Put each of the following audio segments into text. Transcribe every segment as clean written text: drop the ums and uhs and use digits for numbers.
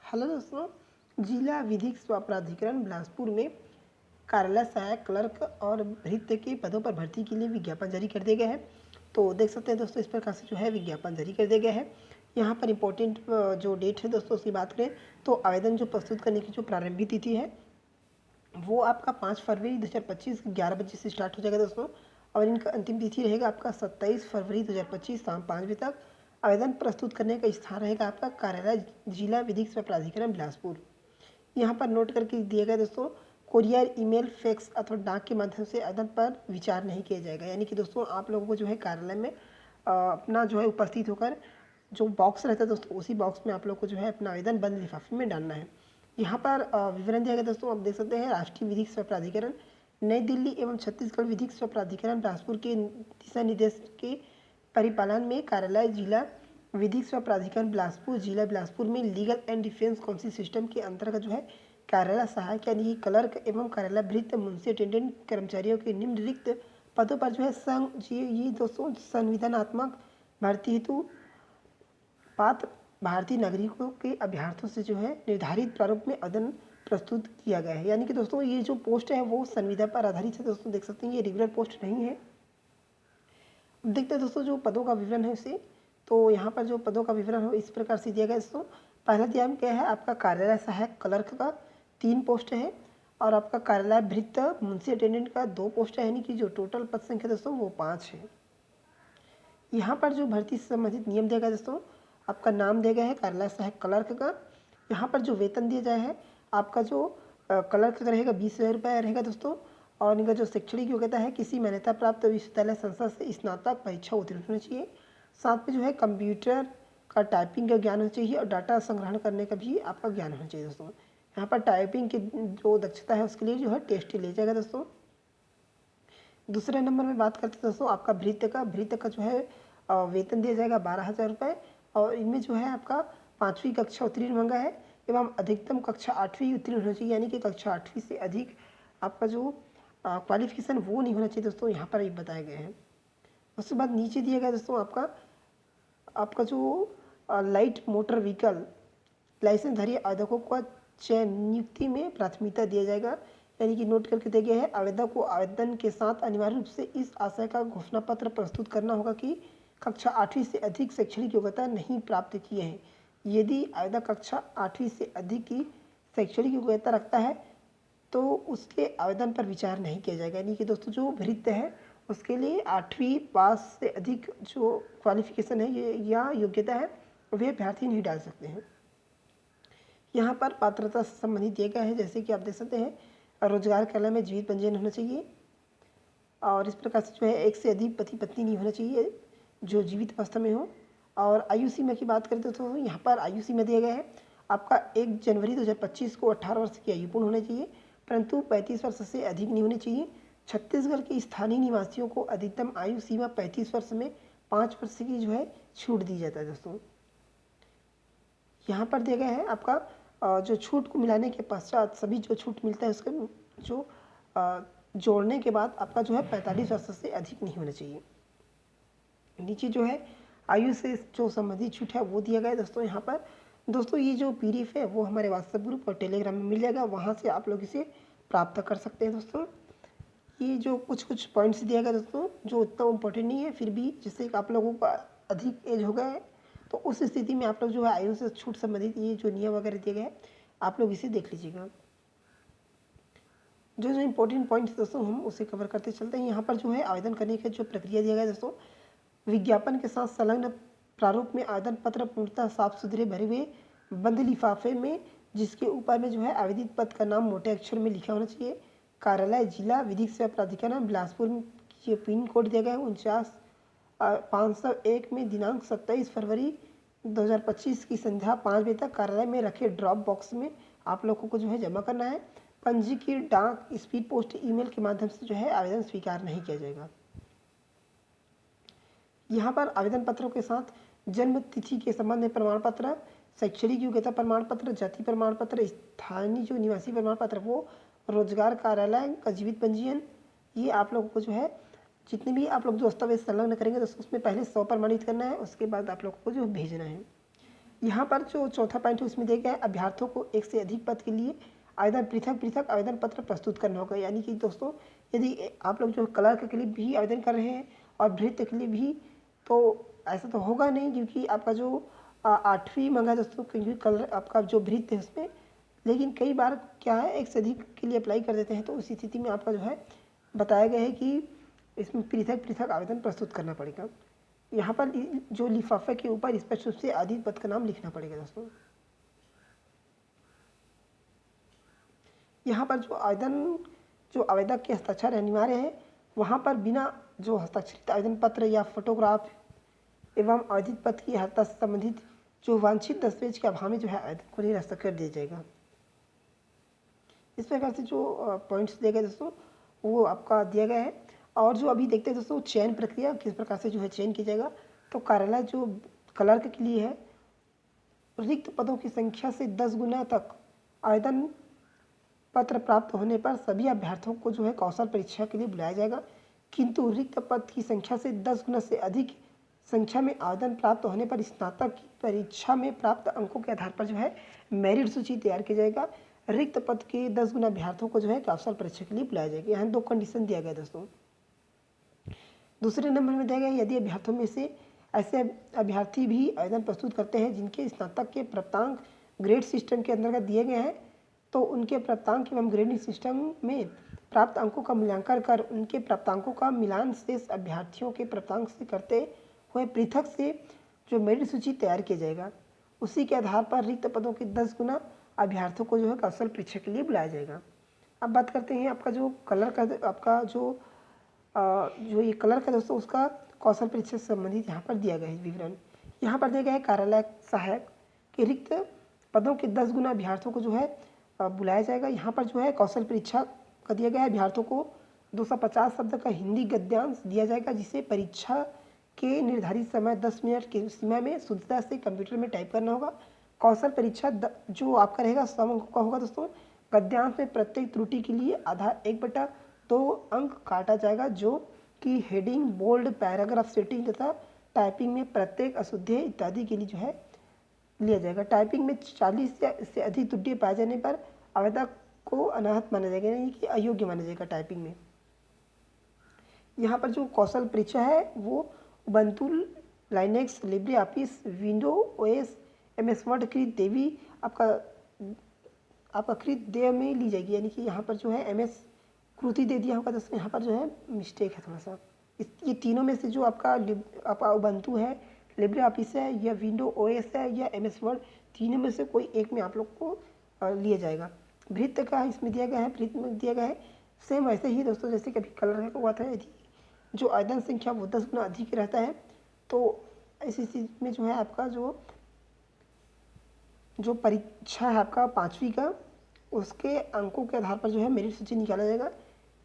Hello दोस्तों, जिला विधिक सेवा प्राधिकरण बिलासपुर में कार्यालय सहायक क्लर्क और भृत्य के पदों पर भर्ती के लिए विज्ञापन जारी कर दिया गया है। तो देख सकते हैं दोस्तों, इस प्रकार से जो है विज्ञापन जारी कर दिया गया है। यहाँ पर इम्पोर्टेंट जो डेट है दोस्तों उसकी बात करें तो आवेदन जो प्रस्तुत करने की जो प्रारंभिक तिथि है वो आपका 5 फरवरी 2025 11 बजे से स्टार्ट हो जाएगा दोस्तों। और इनका अंतिम तिथि रहेगा आपका 27 फरवरी 2025 शाम 5 बजे तक। आवेदन प्रस्तुत करने का स्थान रहेगा आपका कार्यालय जिला विधिक सेवा प्राधिकरण बिलासपुर। यहाँ पर नोट करके दिया गया दोस्तों, कोरियर, ईमेल, फैक्स अथवा डाक के माध्यम से आवेदन पर विचार नहीं किया जाएगा। यानी कि दोस्तों आप लोगों को जो है कार्यालय में अपना जो है उपस्थित होकर जो बॉक्स रहता है दोस्तों उसी बॉक्स में आप लोग को जो है अपना आवेदन बंद लिफाफे में डालना है। यहाँ पर विवरण दिया गया दोस्तों, आप देख सकते हैं। राष्ट्रीय विधिक सेवा प्राधिकरण नई दिल्ली एवं छत्तीसगढ़ विधिक सेवा प्राधिकरण बिलासपुर के दिशा निर्देश के परिपालन में कार्यालय जिला विधिक सेवा प्राधिकरण बिलासपुर जिला बिलासपुर में legal and defence council system के अंतर्गत जो है कार्यालय सहायक यानी कि क्लर्क एवं कार्यालय भृत्य मुंशी अटेंडेंट कर्मचारियों के निम्न रिक्त पदों पर जो है संघ ये दोस्तों संविधानात्मक भर्ती हेतु पात्र भारतीय नागरिकों के अभ्यर्थियों से जो है निर्धारित प्रारूप में आवेदन प्रस्तुत किया गया है। यानी कि दोस्तों ये जो पोस्ट है वो संविदा पर आधारित है दोस्तों। देख सकते हैं ये रेगुलर पोस्ट नहीं है। देखते हैं दोस्तों जो पदों का विवरण है उसे। तो यहाँ पर जो पदों का विवरण हो इस प्रकार से दिया गया दोस्तों। पहला दिया गया है आपका कार्यालय सहायक क्लर्क का 3 पोस्ट है और आपका कार्यालय भृत्य मुंशी अटेंडेंट का 2 पोस्ट है। यानी कि जो टोटल पद संख्या दोस्तों वो 5 है। यहाँ पर जो भर्ती से संबंधित नियम दिया गया दोस्तों, आपका नाम दिया गया है कार्यालय सहायक क्लर्क का। यहाँ पर जो वेतन दिया जाए है आपका जो क्लर्क का रहेगा 20,000 रुपये रहेगा दोस्तों। और इनका जो शैक्षणिक योग्यता है किसी मान्यता प्राप्त विश्वविद्यालय संस्था से स्नातक परीक्षा उत्तीर्ण होनी चाहिए। साथ में जो है कंप्यूटर का टाइपिंग का ज्ञान होना चाहिए और डाटा संग्रहण करने का भी आपका ज्ञान होना चाहिए दोस्तों। यहाँ पर टाइपिंग की जो दक्षता है उसके लिए जो है टेस्ट ले जाएगा दोस्तों। दूसरे नंबर में बात करते हैं दोस्तों आपका भृत्य का जो है वेतन दिया जाएगा 12,000 रुपये। और इनमें जो है आपका 5वीं कक्षा उत्तीर्ण मांगा है एवं अधिकतम कक्षा 8वीं उत्तीर्ण होना चाहिए। यानी कि कक्षा 8वीं से अधिक आपका जो क्वालिफिकेशन वो नहीं होना चाहिए दोस्तों, यहाँ पर ये बताए गए हैं। उसके बाद नीचे दिया गया दोस्तों आपका जो लाइट मोटर व्हीकल लाइसेंसधारी आवेदकों का चयन नियुक्ति में प्राथमिकता दिया जाएगा। यानी कि नोट करके दिया गया है आवेदक को आवेदन के साथ अनिवार्य रूप से इस आशय का घोषणा पत्र प्रस्तुत करना होगा कि कक्षा 8वीं से अधिक शैक्षणिक योग्यता नहीं प्राप्त किए हैं। यदि आवेदक कक्षा 8वीं से अधिक की शैक्षणिक योग्यता रखता है तो उसके आवेदन पर विचार नहीं किया जाएगा। यानी कि दोस्तों जो भृत्य है उसके लिए 8वीं पास से अधिक जो क्वालिफिकेशन है ये या योग्यता है वे अभ्यर्थी नहीं डाल सकते हैं। यहाँ पर पात्रता से संबंधित दिया गया है, जैसे कि आप देख सकते हैं रोजगार कार्यालय में जीवित पंजीयन होना चाहिए और इस प्रकार से जो है एक से अधिक पति पत्नी नहीं होना चाहिए जो जीवित अवस्था में हो। और आयु सीमा की बात करें तो यहाँ पर आयु सीमा दिया गया है आपका 1 जनवरी 2025 को 18 वर्ष की आयु पूर्ण होनी चाहिए, परंतु 35 वर्ष से अधिक नहीं होनी चाहिए। छत्तीसगढ़ के स्थानीय निवासियों को अधिकतम आयु सीमा 35 वर्ष में 5 वर्ष की जो है छूट दी जाता है दोस्तों। यहाँ पर दिया गया है आपका जो छूट को मिलाने के पश्चात सभी जो छूट मिलता है उसका जो जोड़ने के बाद आपका जो है 45 वर्ष से अधिक नहीं होना चाहिए। नीचे जो है आयु से जो संबंधित छूट है वो दिया गया है दोस्तों। यहाँ पर दोस्तों ये जो PDF है वो हमारे व्हाट्सएप ग्रुप और टेलीग्राम में मिल जाएगा, वहाँ से आप लोग इसे प्राप्त कर सकते हैं दोस्तों। ये जो कुछ पॉइंट्स दिया गया दोस्तों जो उतना इम्पोर्टेंट नहीं है, फिर भी जैसे आप लोगों का अधिक एज हो गया है तो उस स्थिति में आप लोग जो है आयु से छूट संबंधित ये जो नियम वगैरह दिए गए हैं आप लोग इसे देख लीजिएगा। जो जो इम्पोर्टेंट पॉइंट्स दोस्तों हम उसे कवर करते चलते हैं। यहाँ पर जो है आवेदन करने का जो प्रक्रिया दिया गया है दोस्तों, विज्ञापन के साथ संलग्न प्रारूप में आवेदन पत्र पूर्णतः साफ सुथरे भरे हुए बंद लिफाफे में जिसके ऊपर में जो है आवेदित पद का नाम मोटे अक्षर में लिखा होना चाहिए। कार्यालय जिला विधिक सेवा प्राधिकरण बिलासपुर के पिन कोड दिया गया है 49,501 में दिनांक 27 फरवरी 2025 की संध्या 5 बजे तक कार्यालय में रखे ड्रॉप बॉक्स में आप लोगों को जो है जमा करना है। पंजीकृत डाक, स्पीड पोस्ट, ईमेल के माध्यम से जो है आवेदन स्वीकार नहीं किया जाएगा। यहाँ पर आवेदन पत्रों के साथ जन्म तिथि के संबंध में प्रमाण पत्र, शैक्षणिक योग्यता प्रमाण पत्र, जाति प्रमाण पत्र, स्थानीय जो निवासी प्रमाण पत्र वो, रोजगार कार्यालय का जीवित पंजीयन, ये आप लोगों को जो है जितने भी आप लोग जो दस्तावेज संलग्न करेंगे तो उसमें पहले 100 प्रमाणित करना है, उसके बाद आप लोगों को जो भेजना है। यहाँ पर जो चौथा पॉइंट है उसमें दिया गया है अभ्यर्थियों को एक से अधिक पद के लिए आवेदन पृथक आवेदन पत्र प्रस्तुत करना होगा। यानी कि दोस्तों यदि आप लोग जो क्लर्क के लिए भी आवेदन कर रहे हैं और भृत्य के लिए भी, तो ऐसा तो होगा नहीं, क्योंकि आपका जो 8वीं मांगा दोस्तों, क्योंकि क्लर्क आपका जो भृत्य है उसमें, लेकिन कई बार क्या है एक से अधिक के लिए अप्लाई कर देते हैं, तो उस स्थिति में आपका जो है बताया गया है कि इसमें पृथक आवेदन प्रस्तुत करना पड़ेगा। यहाँ पर जो लिफाफे के ऊपर स्पष्ट रूप से आदित्य पद का नाम लिखना पड़ेगा दोस्तों। यहाँ पर जो आवेदक के हस्ताक्षर अनिवार्य है, वहाँ पर बिना जो हस्ताक्षरित आवेदन पत्र या फोटोग्राफ एवं आवेदित पद की अर्हता से संबंधित जो वांछित दस्तावेज के अभाव में जो है आवेदन को निरस्त कर दिया जाएगा। इस प्रकार से जो पॉइंट्स दिए गए दोस्तों वो आपका दिया गया है। और जो अभी देखते हैं दोस्तों चयन प्रक्रिया किस प्रकार से जो है चयन किया जाएगा, तो कार्यालय जो क्लर्क के लिए है, रिक्त पदों की संख्या से 10 गुना तक आवेदन पत्र प्राप्त होने पर सभी अभ्यर्थियों को जो है कौशल परीक्षा के लिए बुलाया जाएगा। किंतु रिक्त पद की संख्या से 10 गुना से अधिक संख्या में आवेदन प्राप्त होने पर स्नातक की परीक्षा में प्राप्त अंकों के आधार पर जो है मेरिट सूची तैयार की जाएगा। रिक्त पद के 10 गुना अभ्यर्थियों को जो है कौशल परीक्षा के लिए बुलाया जाएगा। यहाँ 2 कंडीशन दिया गया दोस्तों। दूसरे नंबर में दिया गया यदि अभ्यर्थियों में से ऐसे अभ्यर्थी भी आवेदन प्रस्तुत करते हैं जिनके स्नातक के प्राप्तांक ग्रेड सिस्टम के अंतर्गत दिए गए हैं, तो उनके प्राप्तांक एवं ग्रेडिंग सिस्टम में प्राप्त अंकों का मूल्यांकन कर उनके प्राप्तांकों का मिलान शेष अभ्यर्थियों के प्राप्तांक से करते हुए पृथक से जो मेरिट सूची तैयार किया जाएगा। उसी के आधार पर रिक्त पदों के 10 गुना अभ्यर्थियों को जो है कौशल परीक्षा के लिए बुलाया जाएगा। अब बात करते हैं आपका जो कलर का आपका जो ये कलर का दोस्तों उसका कौशल परीक्षा से संबंधित यहाँ पर दिया गया है विवरण। यहाँ पर दिया गया है कार्यालय सहायक के रिक्त पदों के 10 गुना अभ्यर्थियों को जो है बुलाया जाएगा। यहाँ पर जो है कौशल परीक्षा का दिया गया है अभ्यर्थियों को 250 शब्द का हिंदी गद्यांश दिया जाएगा, जिसे परीक्षा के निर्धारित समय 10 मिनट की सीमा में शुद्धता से कंप्यूटर में टाइप करना होगा। कौशल परीक्षा जो आपका रहेगा 100 अंकों का होगा दोस्तों। गद्यांश में प्रत्येक त्रुटि के लिए आधा 1/2 अंक काटा जाएगा, जो कि हेडिंग, बोल्ड, पैराग्राफ सेटिंग तथा टाइपिंग में प्रत्येक अशुद्धि इत्यादि के लिए जो है लिया जाएगा। टाइपिंग में 40 या इससे अधिक त्रुटि पाए जाने पर आवेदक को अनाहत माना जाएगा, यानी कि अयोग्य माना जाएगा टाइपिंग में। यहाँ पर जो कौशल परीक्षा है वो Ubuntu Linux, Libre office, window OS, MS word कृत देवी आपका कृत देव में ली जाएगी। यानी कि यहाँ पर जो है MS कृति दे दिया होगा दोस्तों, यहाँ पर जो है मिस्टेक है थोड़ा सा। ये तीनों में से जो आपका उबंटू है, लिब्रे ऑफिस है, या विंडो OS है, या MS वर्ड, तीनों में से कोई एक में आप लोग को लिया जाएगा। भृत्य का इसमें दिया गया है, भृत्य में दिया गया है सेम वैसे ही दोस्तों जैसे कभी कलर का हुआ था। यदि जो आवेदन संख्या वो 10 गुना अधिक रहता है, तो इस स्थिति में जो है आपका जो परीक्षा है आपका 5वीं का, उसके अंकों के आधार पर जो है मेरिट सूची निकाला जाएगा।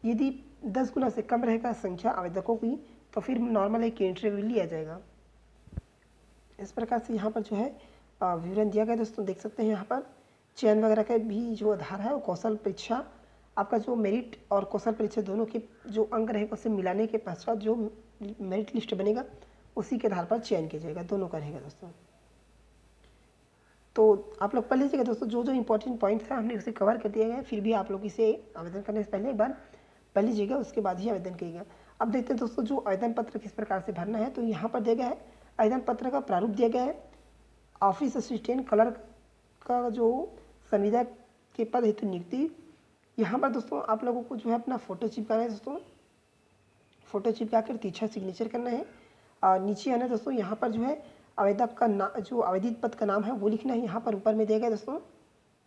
यदि 10 गुना से कम रहेगा संख्या आवेदकों की, तो फिर नॉर्मल एक इंटरव्यू लिया जाएगा। इस प्रकार से यहाँ पर जो है विवरण दिया गया दोस्तों, देख सकते हैं यहाँ पर चयन वगैरह का भी जो आधार है वो कौशल परीक्षा, आपका जो मेरिट और कौशल परीक्षा दोनों के जो अंक रहेगा उसे मिलाने के पश्चात जो मेरिट लिस्ट बनेगा उसी के आधार पर चयन किया जाएगा, दोनों का रहेगा दोस्तों। तो आप लोग पढ़ लीजिएगा दोस्तों, जो इंपॉर्टेंट पॉइंट था हमने उसे कवर कर दिया गया है। फिर भी आप लोग इसे आवेदन करने से पहले एक बार पढ़ लीजिएगा, उसके बाद ही आवेदन करिएगा। अब देखते हैं दोस्तों जो आवेदन पत्र किस प्रकार से भरना है। तो यहाँ पर दिया गया है आवेदन पत्र का प्रारूप दिया गया है। ऑफिस असिस्टेंट क्लर्क का जो संविदा के पद हेतु नियुक्ति, यहाँ पर दोस्तों आप लोगों को जो है अपना फ़ोटो चिपकाना है दोस्तों, फ़ोटो चिपका कर तीछा सिग्नेचर करना है। और नीचे आना दोस्तों, यहाँ पर जो है आवेदक का नाम, जो आवेदित पद का नाम है वो लिखना है। यहाँ पर ऊपर में दिया गया दोस्तों,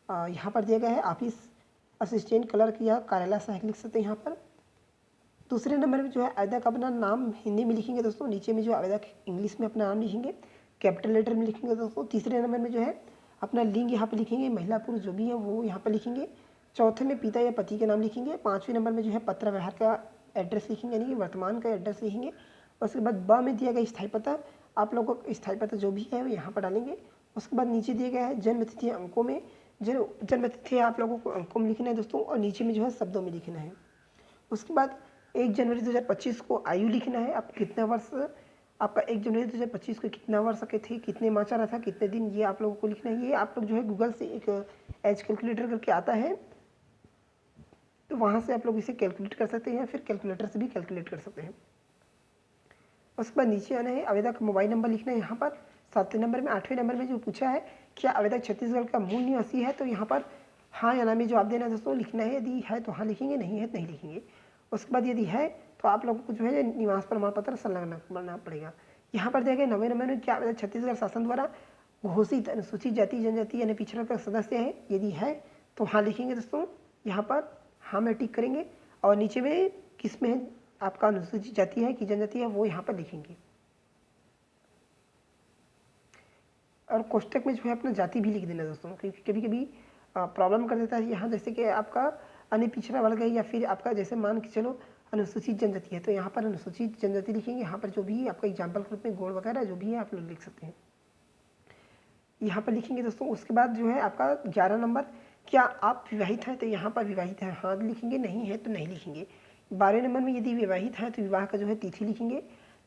यहाँ पर दिया गया है ऑफिस असिस्टेंट क्लर्क या कार्यालय सहायक लिख सकते हैं यहाँ पर। दूसरे नंबर में जो है आवेदक अपना नाम हिंदी में लिखेंगे दोस्तों, नीचे में जो आवेदक इंग्लिश में अपना नाम लिखेंगे, कैपिटल लेटर में लिखेंगे दोस्तों। तीसरे नंबर में जो है अपना लिंग यहाँ पर लिखेंगे, महिला पुरुष जो भी है वो यहाँ पर लिखेंगे। चौथे में पिता या पति का नाम लिखेंगे। 5वें नंबर में जो है पत्र व्यवहार का एड्रेस लिखेंगे, यानी कि वर्तमान का एड्रेस लिखेंगे। उसके बाद ब में दिया गया स्थायी पता, आप लोगों को स्थायी पता जो भी है वो यहाँ पर डालेंगे। उसके बाद नीचे दिया गया है जन्म तिथि अंकों में, जो जन्म तिथि आप लोगों को अंकों में लिखना है दोस्तों, और नीचे में जो है शब्दों में लिखना है। उसके बाद 1 जनवरी 2025 को आयु लिखना है, आप कितना वर्ष आपका 1 जनवरी 2025 को कितना वर्ष के थे, कितने माह चला था, कितने दिन, ये आप लोगों को लिखना है। ये आप लोग जो है गूगल से एक एज कैलकुलेटर करके आता है, तो वहाँ से आप लोग इसे कैलकुलेट कर सकते हैं, फिर कैलकुलेटर से भी कैलकुलेट कर सकते हैं। उसके बाद नीचे आना है, आवेदक मोबाइल नंबर लिखना है यहाँ पर 7वें नंबर में। 8वें नंबर में जो पूछा है क्या आवेदक छत्तीसगढ़ का मूल निवासी है, तो यहाँ पर हाँ या ना में जवाब देना है दोस्तों, लिखना है। यदि है तो हाँ लिखेंगे, नहीं है तो नहीं लिखेंगे। उसके बाद यदि है तो आप लोगों को जो है निवास प्रमाण पत्र संलग्न करना पड़ेगा। यहाँ पर दिया गया 9वें नंबर में क्या आवेदक छत्तीसगढ़ शासन द्वारा घोषित अनुसूचित जाति जनजाति यानी पिछड़ा का सदस्य है, यदि है तो हाँ लिखेंगे दोस्तों, यहाँ पर हाँ में टिक करेंगे। और नीचे में किस में आपका अनुसूचित जाति है कि जनजाति है वो यहाँ पर लिखेंगे। और कोष्टक में जो है अपना जाति भी लिख देना दोस्तों, क्योंकि कभी कभी प्रॉब्लम कर देता है यहाँ, जैसे कि आपका अन्य पिछड़ा वर्ग है या फिर आपका जैसे मान के चलो अनुसूचित जनजाति है, तो यहाँ पर अनुसूचित जनजाति लिखेंगे। यहाँ पर जो भी आपका एग्जाम्पल के रूप में गोड़ वगैरह जो भी है आप लोग लिख सकते हैं, यहाँ पर लिखेंगे दोस्तों। उसके बाद जो है आपका 11 नंबर, क्या आप विवाहित हैं, तो यहाँ पर विवाहित है हाँ लिखेंगे, नहीं है तो नहीं लिखेंगे। 12वें नंबर में यदि विवाहित है तो विवाह का जो है तिथि लिखेंगे।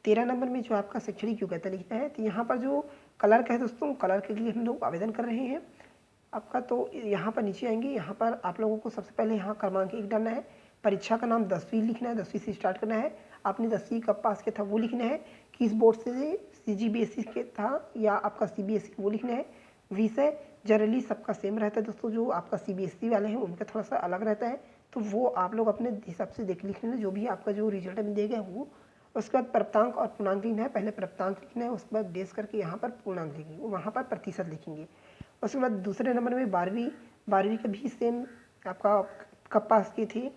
13 नंबर में जो आपका शैक्षणिक योग्यता लिखना है, तो यहाँ पर जो क्लर्क है दोस्तों, क्लर्क के लिए हम लोग आवेदन कर रहे हैं आपका, तो यहाँ पर नीचे आएंगे। यहाँ पर आप लोगों को सबसे पहले यहाँ क्रमांक 1 डालना है। परीक्षा का नाम 10वीं लिखना है, 10वीं से स्टार्ट करना है। आपने 10वीं कब पास किया था वो लिखना है। किस बोर्ड से, CGBSE के था या आपका CBSE वो लिखना है। विषय जनरली सबका सेम रहता है दोस्तों, जो आपका CBSE वाले हैं उनका थोड़ा सा अलग रहता है, तो वो आप लोग अपने हिसाब से देख लिख लेना, जो भी आपका जो रिजल्ट में देगा वो। उसके बाद प्राप्तांक और पूर्णांक लिखना है, पहले प्राप्तांक लिखना है, उसके बाद बेस करके यहाँ पर पूर्णांक लिखेंगे, वहाँ पर प्रतिशत लिखेंगे। उसके बाद दूसरे नंबर में 12वीं का भी सेम आपका कब पास किए थे,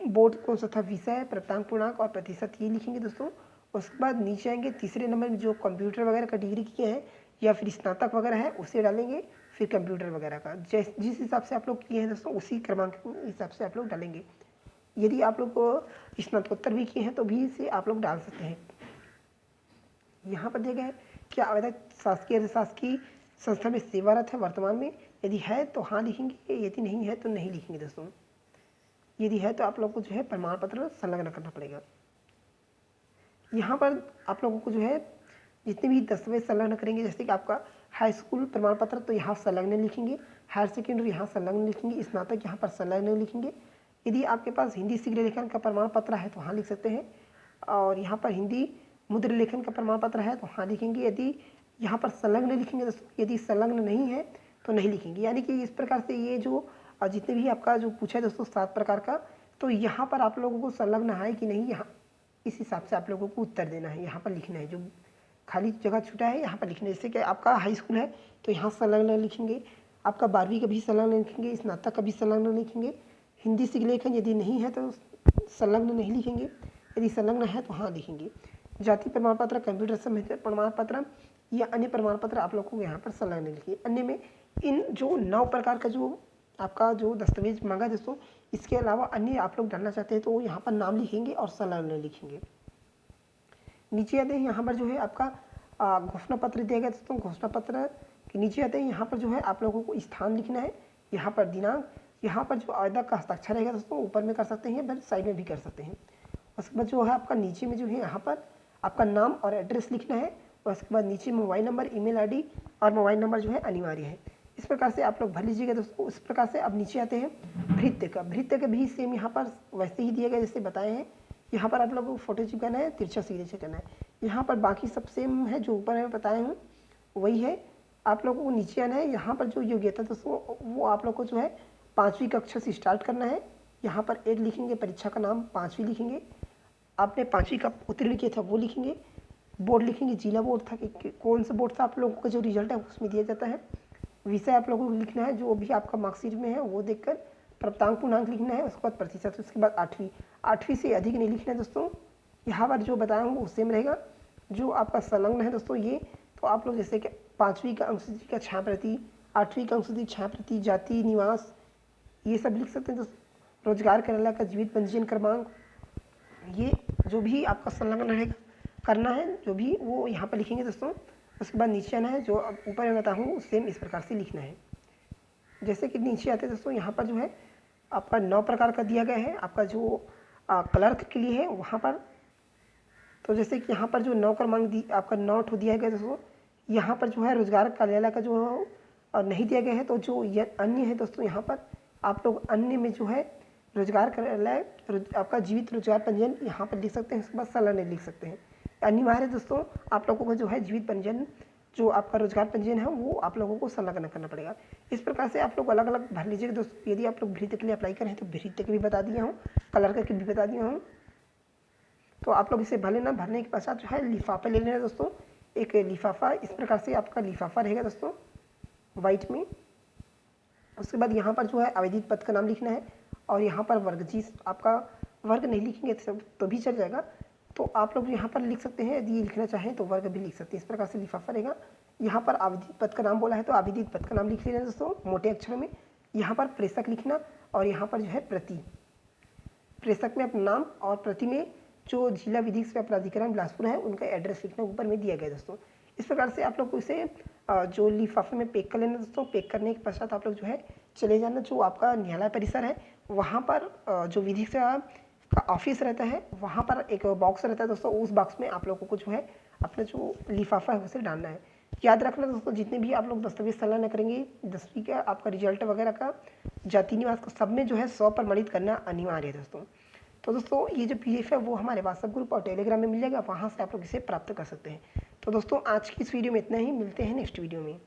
बोर्ड कौन सा था, विषय, प्राप्तांक, पूर्णांक और प्रतिशत, ये लिखेंगे दोस्तों। उसके बाद नीचे आएंगे, तीसरे नंबर में जो कंप्यूटर वगैरह का डिग्री किए हैं या फिर स्नातक वगैरह है उसे डालेंगे, फिर कंप्यूटर वगैरह का जिस हिसाब से आप लोग किए हैं दोस्तों उसी क्रमांक के हिसाब से आप लोग डालेंगे। यदि आप लोग को स्नातकोत्तर भी किए हैं तो भी इसे आप लोग डाल सकते हैं। यहाँ पर दिया गया है क्या आवेदक शासकीय अधिशासकीय संस्था में सेवारत है वर्तमान में, यदि है तो हाँ लिखेंगे, यदि नहीं है तो नहीं लिखेंगे दोस्तों। यदि है तो आप लोग को जो है प्रमाण पत्र संलग्न करना पड़ेगा। यहाँ पर आप लोगों को जो है जितने भी दस्तावेज संलग्न करेंगे, जैसे कि आपका हाई स्कूल प्रमाण पत्र तो यहाँ संलग्न लिखेंगे, हायर सेकेंडरी यहाँ संलग्न लिखेंगे, स्नातक यहाँ पर संलग्न लिखेंगे। यदि आपके पास हिंदी शीघ्र लेखन का प्रमाण पत्र है तो हाँ लिख सकते हैं, और यहाँ पर हिंदी मुद्र लेखन का प्रमाण पत्र है तो हाँ लिखेंगे। यदि यहाँ पर संलग्न लिखेंगे दोस्तों, यदि संलग्न नहीं है तो नहीं लिखेंगे। यानी कि इस प्रकार से ये जो जितने भी आपका जो पूछा है दोस्तों 7 प्रकार का, तो यहाँ पर आप लोगों को संलग्न है कि नहीं, यहाँ इस हिसाब से आप लोगों को उत्तर देना है, यहाँ पर लिखना है। जो खाली जगह छूटा है यहाँ पर लिखना है। जैसे कि आपका हाई स्कूल है तो यहाँ संलग्न लिखेंगे, आपका 12वीं का भी संलग्न लिखेंगे, स्नातक का भी संलग्न लिखेंगे। हिंदी शीघ्र लेखन यदि नहीं है तो संलग्न नहीं लिखेंगे, यदि संलग्न है तो हाँ लिखेंगे। जाति प्रमाण पत्र, कंप्यूटर संबंधित प्रमाण पत्र या अन्य प्रमाण पत्र आप लोग को यहाँ पर संलग्न लिखिए। अन्य में इन जो 9 प्रकार का जो आपका जो दस्तावेज मांगा दोस्तों, इसके अलावा अन्य आप लोग डालना चाहते हैं तो यहाँ पर नाम लिखेंगे और संलग्न लिखेंगे। नीचे आते हैं यहाँ पर जो है आपका घोषणा पत्र दिया गया दोस्तों। घोषणा पत्र के नीचे आते हैं, यहाँ पर जो है आप लोगों को स्थान लिखना है, यहाँ पर दिनांक, यहाँ पर जो आवेदक का हस्ताक्षर रहेगा दोस्तों ऊपर में कर सकते हैं, फिर साइड में भी कर सकते हैं। उसके बाद जो है आपका नीचे में जो है यहाँ पर आपका नाम और एड्रेस लिखना है, और उसके बाद नीचे मोबाइल नंबर, ईमेल आईडी और मोबाइल नंबर जो है अनिवार्य है। इस प्रकार से आप लोग भर लीजिएगा दोस्तों। इस प्रकार से अब नीचे आते हैं भृत्य का। भृत्य का भी सेम यहाँ पर वैसे ही दिया गया जैसे बताए हैं। यहाँ पर आप लोगों को फोटो चिपकाना है, तिरछा सिग्नेचर करना है। यहाँ पर बाकी सब सेम है, जो ऊपर मैं बताया हूँ वही है। आप लोगों को नीचे आना है, यहाँ पर जो योग्यता दोस्तों वो आप लोग को जो है 5वीं कक्षा से स्टार्ट करना है। यहाँ पर 1 लिखेंगे, परीक्षा का नाम 5वीं लिखेंगे, आपने 5वीं का उत्तीर्ण किया था वो लिखेंगे, बोर्ड लिखेंगे, जिला बोर्ड था कि कौन सा बोर्ड था आप लोगों का जो रिजल्ट है उसमें दिया जाता है। विषय आप लोगों को लिखना है जो भी आपका मार्कशीट में है वो देखकर, प्राप्तांक पूर्णांक लिखना है, उसके बाद प्रतिशत, उसके बाद 8वीं से अधिक नहीं लिखना है दोस्तों। यहाँ पर जो बताया हूँ वो सेम रहेगा। जो आपका संलग्न है दोस्तों ये, तो आप लोग जैसे कि 5वीं का अनुसूची का 6%, 8वीं का अनुसूची 6%, जाति, निवास, ये सब लिख सकते हैं दोस्तों। रोजगार कराला का जीवित पंजीयन क्रमांक, ये जो भी आपका संलग्न रहेगा करना है जो भी वो यहाँ पर लिखेंगे दोस्तों। उसके बाद नीचे आना है, जो अब ऊपर मैं बताऊँ सेम इस प्रकार से लिखना है। जैसे कि नीचे आते हैं दोस्तों, यहाँ पर जो है आपका 9 प्रकार का दिया गया है। आपका जो क्लर्क के लिए है वहाँ पर तो जैसे कि यहाँ पर जो 9 क्रमांक आपका 9 ठो दिया गया दोस्तों, यहाँ पर जो है रोजगार कार्यालय का जो नहीं दिया गया है। तो जो ये अन्य है दोस्तों, यहाँ पर आप लोग अन्य में जो है रोजगार कार्यालय आपका जीवित रोजगार पंजीयन यहाँ पर लिख सकते हैं, उसके बाद संलग्न लिख सकते हैं। अनिवार्य है दोस्तों, आप लोगों को जो है जीवित पंजीयन जो आपका रोजगार पंजीयन है वो आप लोगों को संलग्न करना पड़ेगा। इस प्रकार से आप लोग अलग अलग भर लीजिएगा दोस्तों। यदि आप लोग भृत्य के लिए अप्लाई करें तो भृत्य के भी बता दिया हूँ, क्लर्क के भी बता दिया हूँ। तो आप लोग इसे भर लेना। भरने के पश्चात जो है लिफाफा ले लेना दोस्तों। एक लिफाफा इस प्रकार से आपका लिफाफा रहेगा दोस्तों वाइट में। उसके बाद यहाँ पर जो है आवेदित पद का नाम लिखना है और यहाँ पर वर्ग, जी आपका वर्ग नहीं लिखेंगे तो भी चल जाएगा, तो आप लोग यहाँ पर लिख सकते हैं। यदि लिखना चाहें तो वर्ग भी लिख सकते हैं। इस प्रकार से लिफाफा रहेगा। यहाँ पर आवेदित पद का नाम बोला है तो आवेदित पद का नाम लिख लेना दोस्तों मोटे अक्षरों में। यहाँ पर प्रेषक लिखना और यहाँ पर जो है प्रति, प्रेषक में अपना नाम और प्रति में जो जिला विधिक सेवा प्राधिकरण बिलासपुर है उनका एड्रेस लिखना ऊपर में दिया गया दोस्तों। इस प्रकार से आप लोग को इसे जो लिफाफे में पैक कर लेना दोस्तों। पैक करने के पश्चात आप लोग जो है चले जाना जो आपका न्यायालय परिसर है, वहाँ पर जो विधिक सेवा का ऑफिस रहता है वहाँ पर एक बॉक्स रहता है दोस्तों। उस बॉक्स में आप लोगों को जो है अपना जो लिफाफा है उसे डालना है। याद रखना दोस्तों, जितने भी आप लोग दस्तावेज संलग्न करेंगे 10वीं का आपका रिजल्ट वगैरह का, जाति निवास का, सब में जो है 100 प्रमाणित करना अनिवार्य है दोस्तों। तो दोस्तों ये जो PDF है वो हमारे व्हाट्सएप ग्रुप और टेलीग्राम में मिल जाएगा, वहाँ से आप लोग इसे प्राप्त कर सकते हैं। तो दोस्तों आज की इस वीडियो में इतना ही, मिलते हैं नेक्स्ट वीडियो में।